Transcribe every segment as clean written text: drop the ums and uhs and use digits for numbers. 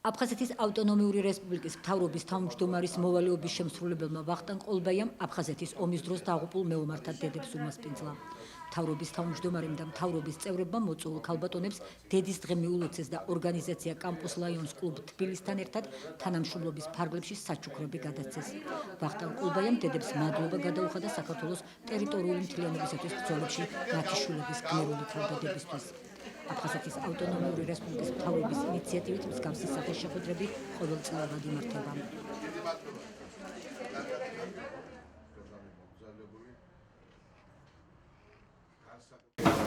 აფხაზეთის ავტონომიური რესპუბლიკის მთავრობის თავმჯდომარის მოვალეობის შემსრულებელმა ვახტანგ ყოლბაიამ აფხაზეთის ომის დროს დაღუპულ მეომართა დედებს უმასპინძლა. მთავრობის თავმჯდომარემ და მთავრობის წევრებმა მოწვეულ ქალბატონებს დედის დღე მიულოცეს და ორგანიზაცია კამპუს ლაიონს კლუბ თბილისთან ერთად თანამშრომლობის ფარგლებში საჩუქრები გადაცეს. ვახტანგ ყოლბაიამ დედებს მადლობა გადაუხადა საქართველოს ტერიტორიული მთლიანობისათვის ბრძოლებში მათი შვილების გმირული თავდადებისთვის. აფხაზეთის ავტონომიური რესპუბლიკის მთავრობის ინიციატივით მსგავსი სახის შეხვედრები ყოველწლიურად იმართება.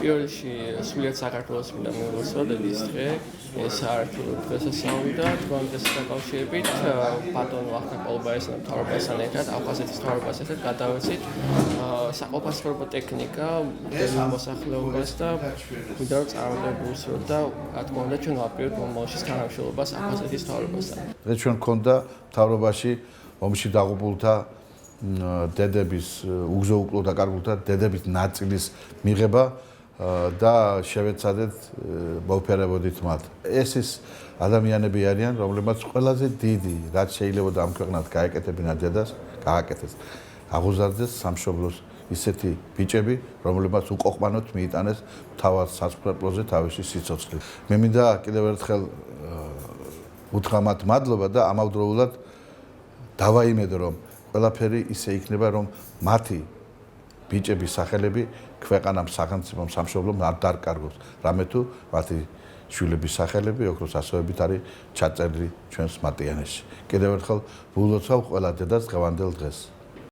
პირველში სულიად საქართველოს მინდა მოვასწრო დედის დღე, ეს საერთო დღესასწაული და დღევანდელს დაკავშირებით ბატონ ვახტანგ ყოლბაიასთან და მთავრობასთან ერთად აფხაზეთის მთავრობას ერთად გადავეცით საყოფაცხოვრებო ტექნიკა მოსახლეობას და მინდა რომ წარმატებულს და რა თქმა უნდა ჩვენ ვაპირებთ მომავალში თანამშრომლობას აფხაზეთის მთავრობასთან. დღეს ჩვენ გქონდა მთავრობაში ომში დაღუპულთა დედების უგზო-უკლო დაკარგულთა დედების ნაწილის მიღება და შევეცადეთ მოვფერებოდით მათ. ეს ის ადამიანები არიან, რომლებმაც ყველაზე დიდი რაც შეიძლება ამ ქვეყნად გაეკეთებინათ დედას, გააკეთეს. აღუზარდეს სამშობლოს ისეთი ბიჭები, რომლებმაც უკოყმანოთ მიიტანეს თავად საცხოვრებლოზე თავისი სიცოცხლე. მე მინდა კიდევ ერთხელ უთხრა მათ მადლობა და ამავდროულად დავაიმედო რომ ყველაფერი ისე იქნება რომ მათი ბიჭების სახელები ქვეყანამ სახელმწიფომ სამშობლომ არ დარკარგოს. რამე თუ მათი შვილების სახელები ოქროს ასოებით არის ჩაწერილი ჩვენს მატიანეში. კიდევ ერთხელ ვილოცავ ყველა დედას დღევანდელ დღეს.